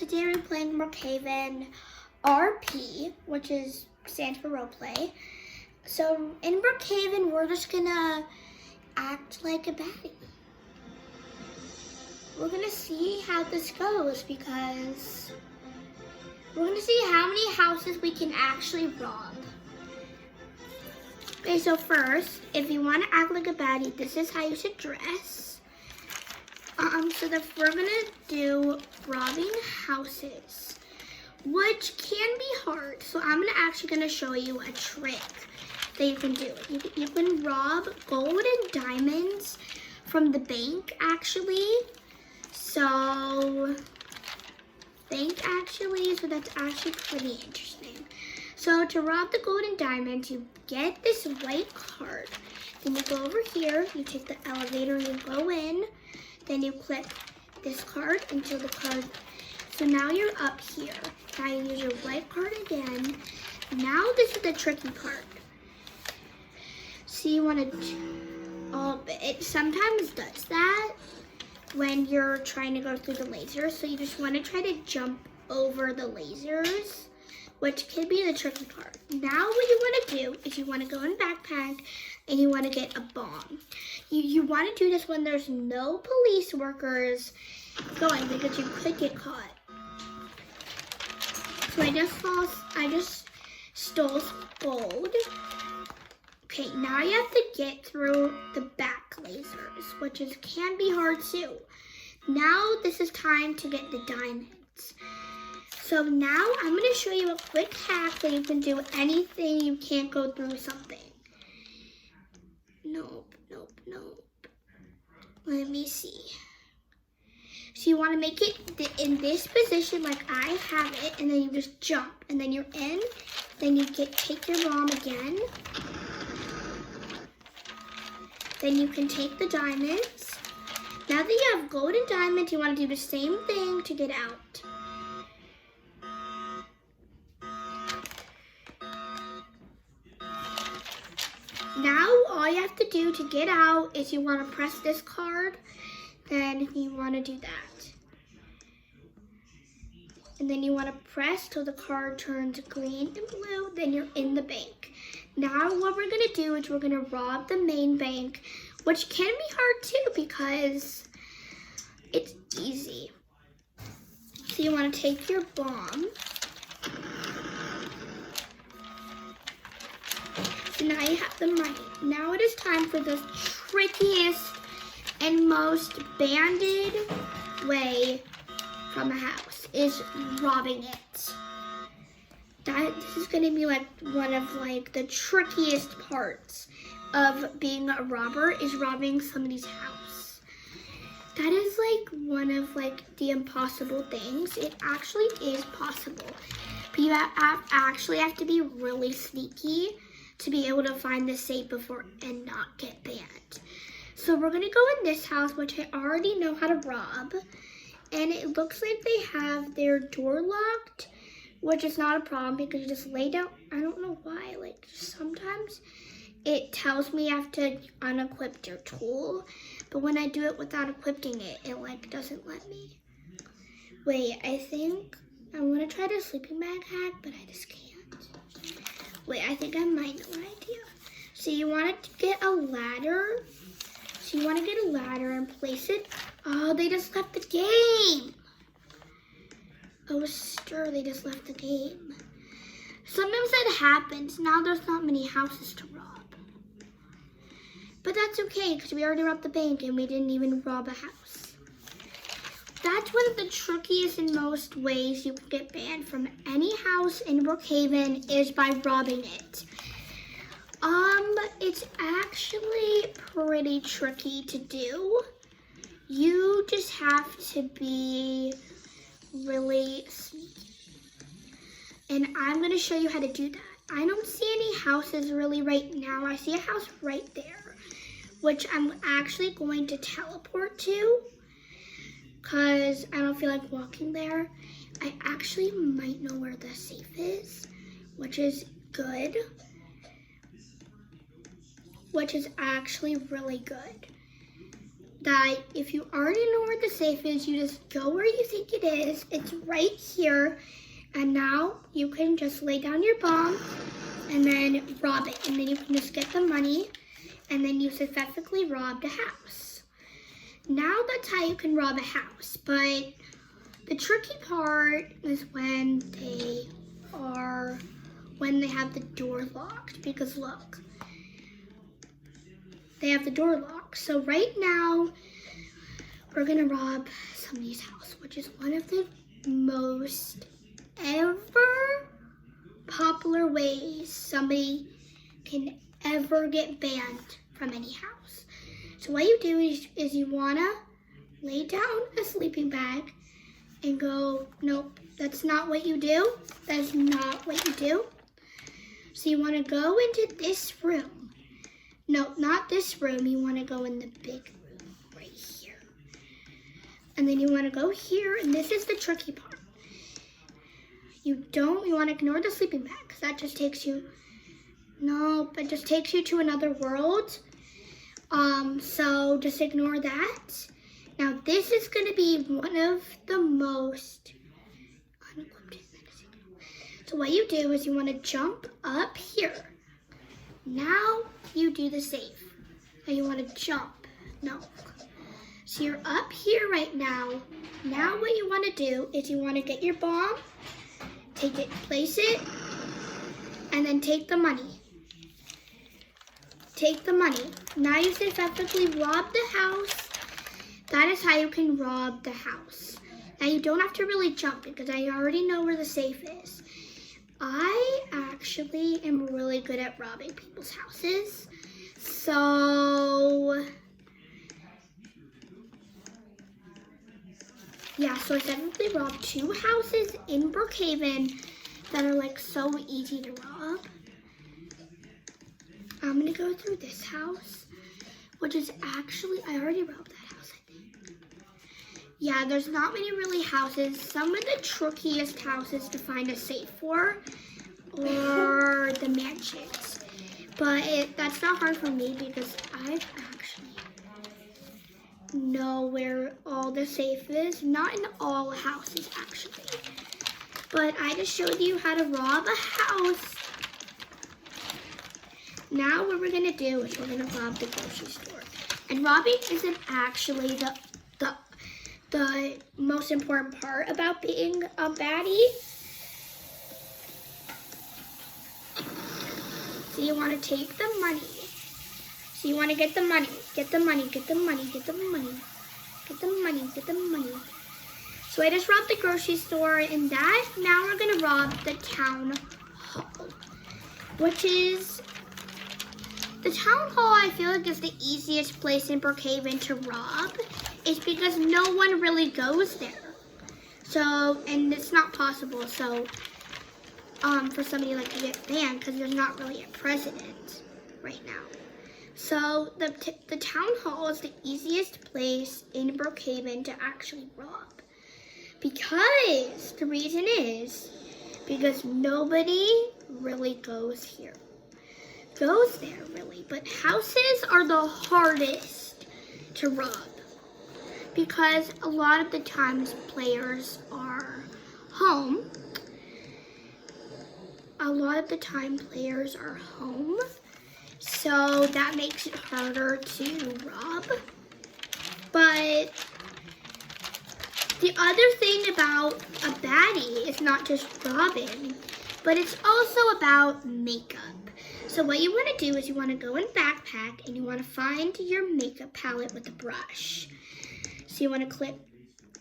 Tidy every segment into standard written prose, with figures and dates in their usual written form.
today we're playing Brookhaven RP, which stands for roleplay. So in Brookhaven, we're just gonna act like a baddie. We're gonna see how this goes because we're gonna see how many houses we can actually rob. Okay, so first, if you want to act like a baddie, this is how you should dress. So we're gonna do robbing houses, which can be hard. So I'm actually gonna show you a trick that you can do. You can rob gold and diamonds from the bank, actually. So that's actually pretty interesting. So to rob the gold and diamonds, you get this white card. Then you go over here, you take the elevator, you go in, then you click this card until the card. So now you're up here. Now you use your white card again. Now this is the tricky part. So you want to, it sometimes does that when you're trying to go through the lasers. So you just want to try to jump over the lasers, which can be the tricky part. Now what you want to do is you want to go in backpack and you want to get a bomb. You want to do this when there's no police workers going because you could get caught. So I just stole gold. Okay, now you have to get through the back lasers, which can be hard too. Now this is time to get the diamonds. So now I'm going to show you a quick hack that you can do anything you can't go through something. Nope. Let me see. So you want to make it in this position like I have it, and then you just jump, and then you're in. Then you take your bomb again. Then you can take the diamonds. Now that you have gold and diamonds, you want to do the same thing to get out. Now all you have to do to get out is you want to press this card, then you want to do that. And then you want to press till the card turns green and blue, then you're in the bank. Now what we're going to do is we're going to rob the main bank, which can be hard too because it's easy. So you want to take your bomb. So now you have the money. Now it is time for the trickiest and most banded way from a house is robbing it. This is going to be like one of the trickiest parts of being a robber is robbing somebody's house. That is one of the impossible things. It actually is possible, but you actually have to be really sneaky to be able to find the safe before and not get banned. So we're gonna go in this house, which I already know how to rob, and it looks like they have their door locked, which is not a problem because you just lay down. I don't know why, sometimes it tells me I have to unequip your tool, but when I do it without equipping it, it doesn't let me. Wait, I think I wanna try the sleeping bag hack, but I just can't. Wait, I think I might know an idea. So you want to get a ladder. So you want to get a ladder and place it. Oh, they just left the game. Oh, stir, they just left the game. Sometimes that happens. Now there's not many houses to rob. But that's okay, because we already robbed the bank and we didn't even rob a house. That's one of the trickiest and most ways you can get banned from any house in Brookhaven is by robbing it. It's actually pretty tricky to do. You just have to be really sneaky. And I'm going to show you how to do that. I don't see any houses really right now. I see a house right there, which I'm actually going to teleport to, because I don't feel like walking there. I actually might know where the safe is, which is good. Which is actually really good. that if you already know where the safe is, you just go where you think it is. It's right here. And now you can just lay down your bomb and then rob it. And then you can just get the money and then you successfully robbed a house. Now that's how you can rob a house. But the tricky part is when they have the door locked, because look, they have the door locked. So right now, we're gonna rob somebody's house, which is one of the most ever popular ways somebody can ever get banned from any house. So what you do is you wanna lay down a sleeping bag and go, nope, that's not what you do. That's not what you do. So you wanna go into this room. No, not this room. You wanna go in the big room right here. And then you wanna go here, and this is the tricky part. You wanna ignore the sleeping bag, because that just takes you, nope, it just takes you to another world. So just ignore that. Now this is gonna be one of the most unequipped. So what you do is you wanna jump up here. Now you do the safe. Now you wanna jump, no. So you're up here right now. Now what you wanna do is you wanna get your bomb, take it, place it, and then take the money. Take the money. Now you successfully robbed the house. That is how you can rob the house. Now you don't have to really jump because I already know where the safe is. I actually am really good at robbing people's houses. So, yeah, so I definitely robbed 2 houses in Brookhaven that are like so easy to rob. I'm gonna go through this house, which is actually, I already robbed that house, I think. Yeah, there's not many really houses. Some of the trickiest houses to find a safe for are the mansions. But that's not hard for me because I actually know where all the safe is. Not in all houses, actually. But I just showed you how to rob a house. Now what we're gonna do is we're gonna rob the grocery store. And robbing isn't actually the most important part about being a baddie. So you wanna take the money. So you wanna get the money, get the money, get the money, get the money, get the money, get the money. So I just robbed the grocery store and now we're gonna rob the town hall, which is, the town hall I feel like is the easiest place in Brookhaven to rob. It's because no one really goes there. So, and it's not possible, so, for somebody like to get banned because there's not really a president right now. So the town hall is the easiest place in Brookhaven to actually rob. Because the reason is because nobody really goes there really, but houses are the hardest to rob because a lot of the times players are home. A lot of the time players are home, so that makes it harder to rob. But the other thing about a baddie is not just robbing, but it's also about makeup. So what you want to do is you want to go in backpack and you want to find your makeup palette with a brush. So you want to click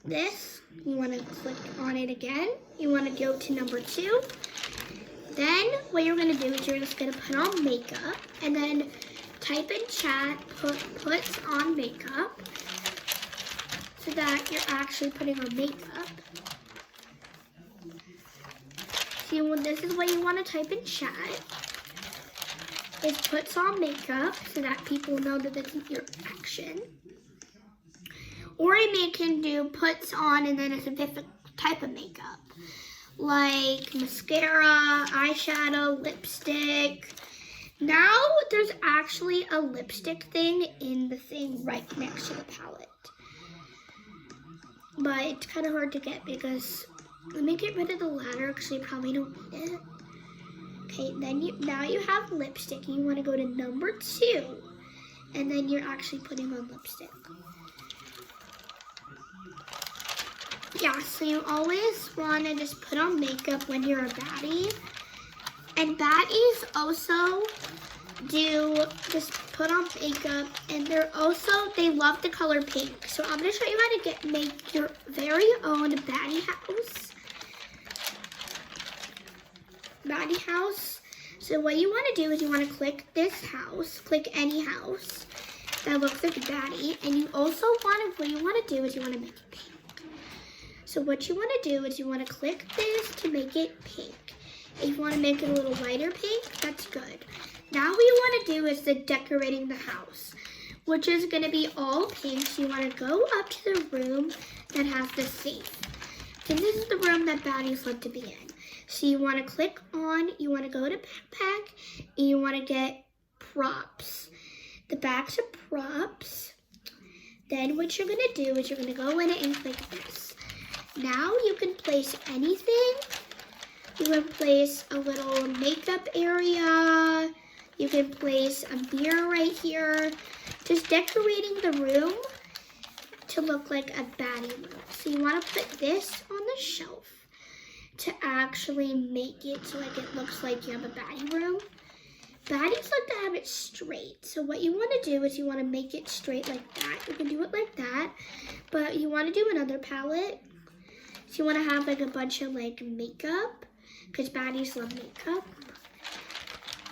this, you want to click on it again, you want to go to number 2. Then what you're going to do is you're just going to put on makeup and then type in chat, puts on makeup, so that you're actually putting on makeup. See, well, this is what you want to type in chat. Is puts on makeup so that people know that this is your action. Or you can do puts on and then a specific type of makeup. Like mascara, eyeshadow, lipstick, Now there's actually a lipstick thing in the thing right next to the palette. But it's kind of hard to get because, let me get rid of the ladder because you probably don't need it. Okay, then now you have lipstick. You want to go to number 2. And then you're actually putting on lipstick. Yeah, so you always want to just put on makeup when you're a baddie. And baddies also do just put on makeup, and they love the color pink. So I'm gonna show you how to make your very own baddie house. Baddie house. So what you want to do is you want to click this house, click any house that looks like a baddie, and you also want to make it pink. So what you want to do is you want to click this to make it pink. If you want to make it a little lighter pink, that's good. Now what you want to do is the decorating the house, which is going to be all pink. So you want to go up to the room that has the safe. And this is the room that baddies love to be in. So you want to you want to go to backpack, and you want to get props. The backs are props. Then what you're going to do is you're going to go in it and click this. Now you can place anything. You can place a little makeup area. You can place a mirror right here. Just decorating the room to look like a baddie room. So you want to put this on the shelf to actually make it so like it looks like you have a baddie room. Baddies like to have it straight. So what you want to do is you want to make it straight like that. You can do it like that, but you want to do another palette. So you want to have like a bunch of like makeup, because baddies love makeup.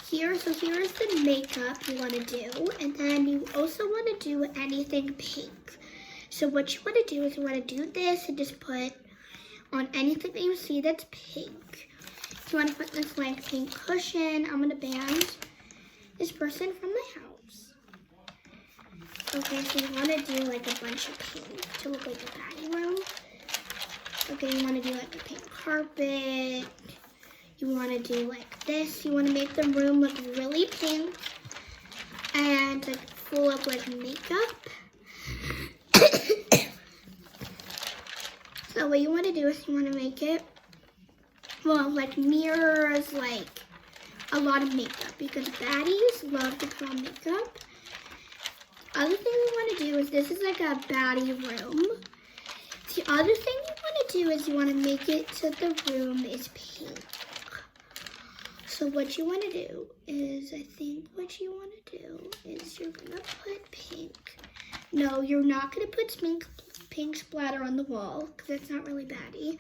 Here's the makeup you want to do, and then you also want to do anything pink. So what you want to do is you want to do this and just put on anything that you see that's pink. You want to put this like pink cushion. I'm going to ban this person from my house. Okay, so you want to do like a bunch of pink to look like a baddie room. Okay, you want to do like a pink carpet. You want to do like this. You want to make the room look really pink and like full of like makeup. So what you want to do is you want to make it, well, like mirrors, like a lot of makeup, because baddies love to put on makeup. Other thing we want to do is this is like a baddie room. The other thing you want to do is you want to make it so the room is pink. So what you want to do is, I think what you want to do is you're going to put pink. No, you're not going to put pink splatter on the wall, because that's not really baddie.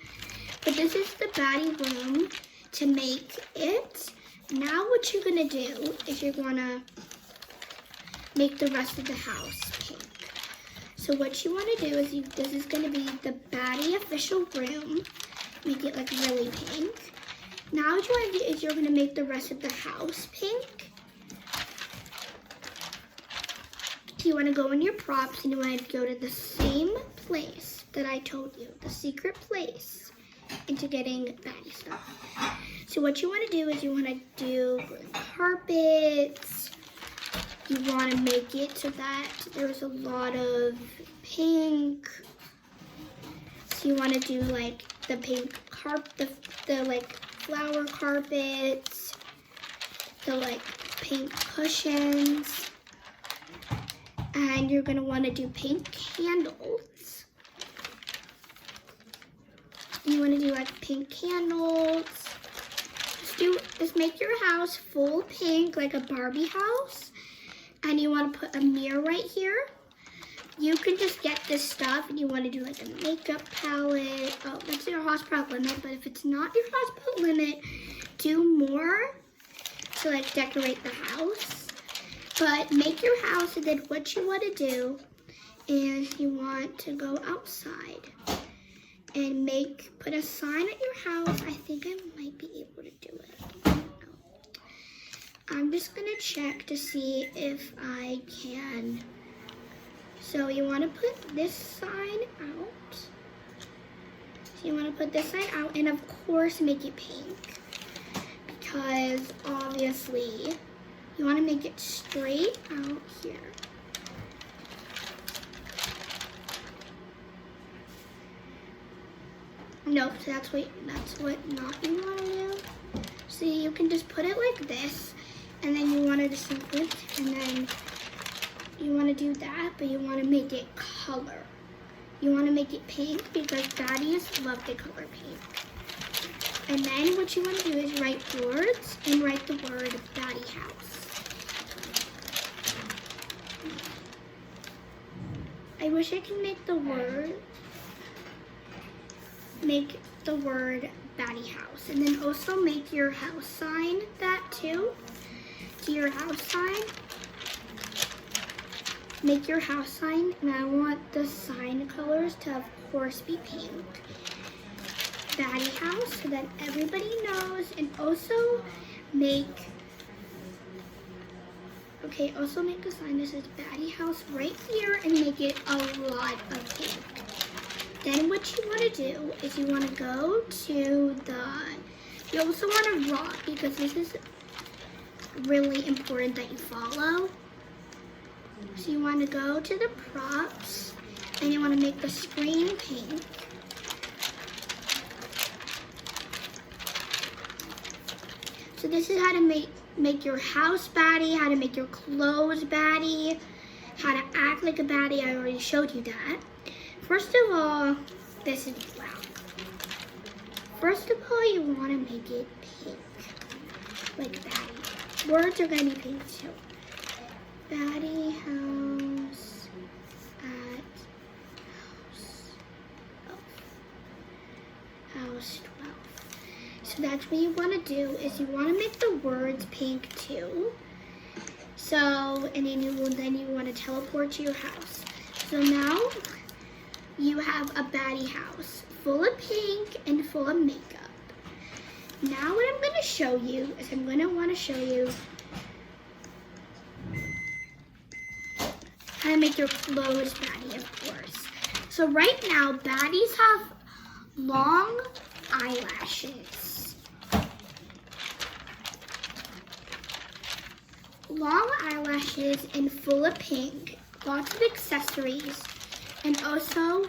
But this is the baddie room to make it. Now what you're going to do is you're going to make the rest of the house pink. So what you want to do is this is going to be the baddie official room. Make it like really pink. Now what you want to do is you're going to make the rest of the house pink. So you want to go in your props and you want to go to the same place that I told you, the secret place, into getting baddie stuff. So what you want to do is you want to do carpets. You want to make it so that there's a lot of pink. So you want to do like the pink the like flower carpets, the like pink cushions, and you're gonna want to do pink candles. You want to do like pink candles. Just make your house full pink, like a Barbie house. And you want to put a mirror right here. You can just get this stuff, and you want to do like a makeup palette. Oh, that's your hospital limit, but if it's not your hospital limit, do more to like decorate the house. But make your house, and then what you want to do is you want to go outside and put a sign at your house. I think I might be able to do it. I don't know. I'm just gonna check to see if I can. So you want to put this sign out. So you want to put this sign out, and of course make it pink, because obviously You want to make it straight out here. Nope, so that's what not you want to do. So you can just put it like this, and then you want to just simply, and then you want to do that, but you want to make it color. You want to make it pink because baddies love the color pink. And then what you want to do is write words and write the word baddie house. I wish I could make the word baddie house. And then also make your house sign that too. Do your house sign. Make your house sign, and I want the sign colors to of course be pink. Baddie house so that everybody knows, and also make a sign that says baddie house right here and make it a lot of pink. Then what you want to do is you want to go to you also want to draw because this is really important that you follow. So you want to go to the props and you want to make the screen pink. So this is how to make your house baddie, how to make your clothes baddie, how to act like a baddie. I already showed you that. First of all, First of all, you want to make it pink, like baddie. Words are going to be pink too. Baddie house at house 12. So that's what you want to do is you want to make the words pink too. So, and then you want to teleport to your house. So now you have a baddie house full of pink and full of makeup. Now what I'm going to show you is I'm going to want to show you how to make your clothes baddie, of course. So right now, baddies have long eyelashes. Long eyelashes and full of pink, lots of accessories, and also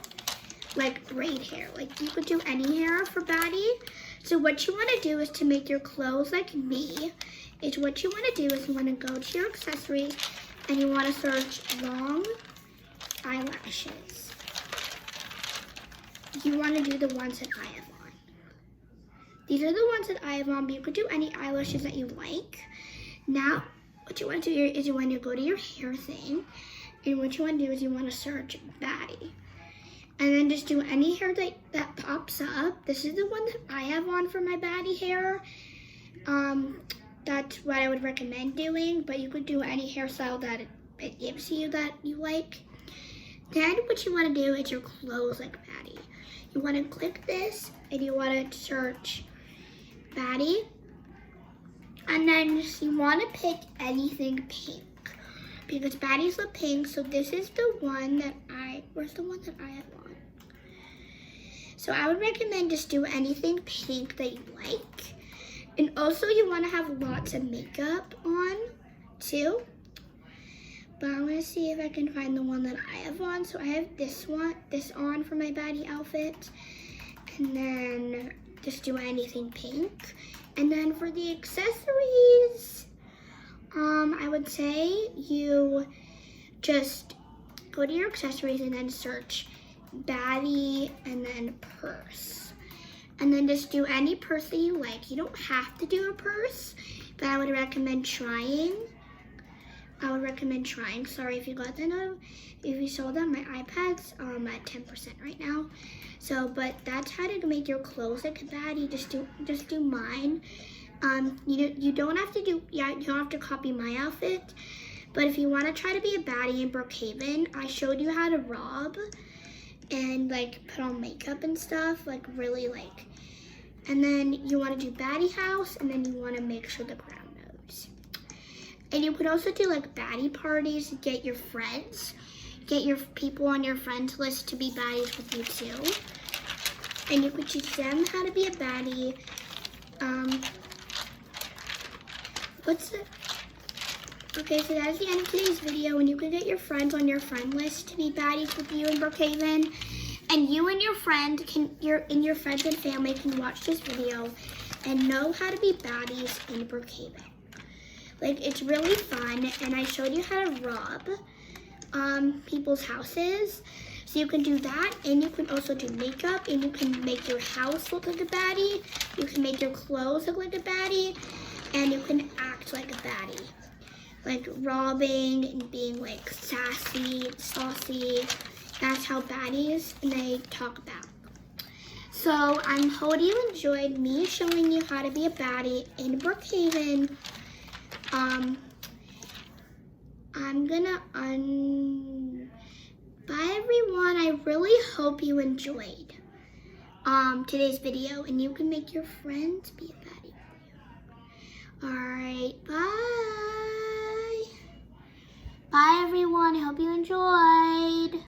like braid hair. Like you could do any hair for baddie. So what you want to do is to make your clothes like me, is what you want to do is you want to go to your accessories and you want to search long eyelashes. You want to do the ones that I have on. These are the ones that I have on, but you could do any eyelashes that you like. Now, what you want to do is you want to go to your hair thing, and what you want to do is you want to search baddie. And then just do any hair that pops up. This is the one that I have on for my baddie hair. That's what I would recommend doing, but you could do any hairstyle that it gives you that you like. Then what you want to do is your clothes like baddie. You want to click this and you want to search baddie. And then you want to pick anything pink because baddies love pink. So this is the one that where's the one that I have on? So I would recommend just do anything pink that you like. And also you want to have lots of makeup on too. But I'm going to see if I can find the one that I have on. So I have this on for my baddie outfit. And then just do anything pink. And then for the accessories, I would say you just go to your accessories and then search baddie and then purse. And then just do any purse that you like. You don't have to do a purse, but I would recommend trying. Sorry if you got that. If you saw that, my iPad's at 10% right now. So, but that's how to make your clothes like a baddie. Just do mine. You don't have to do, you don't have to copy my outfit. But if you want to try to be a baddie in Brookhaven, I showed you how to rob and like put on makeup and stuff, like really like. And then you want to do baddie house, and then you want to make sure the ground knows. And you could also do like baddie parties, get your friends, get your people on your friends list to be baddies with you too. And you could teach them how to be a baddie. Okay, so that's the end of today's video, and you can get your friends on your friend list to be baddies with you in Brookhaven. And you and your friend your friends and family can watch this video and know how to be baddies in Brookhaven. Like, it's really fun, and I showed you how to rob people's houses. So you can do that, and you can also do makeup, and you can make your house look like a baddie. You can make your clothes look like a baddie, and you can act like a baddie. Like robbing and being like sassy, saucy. That's how baddies and they talk about. So I hope you enjoyed me showing you how to be a baddie in Brookhaven. I'm gonna bye everyone. I really hope you enjoyed today's video, and you can make your friends be a baddie. Alright, bye. Bye everyone. I hope you enjoyed.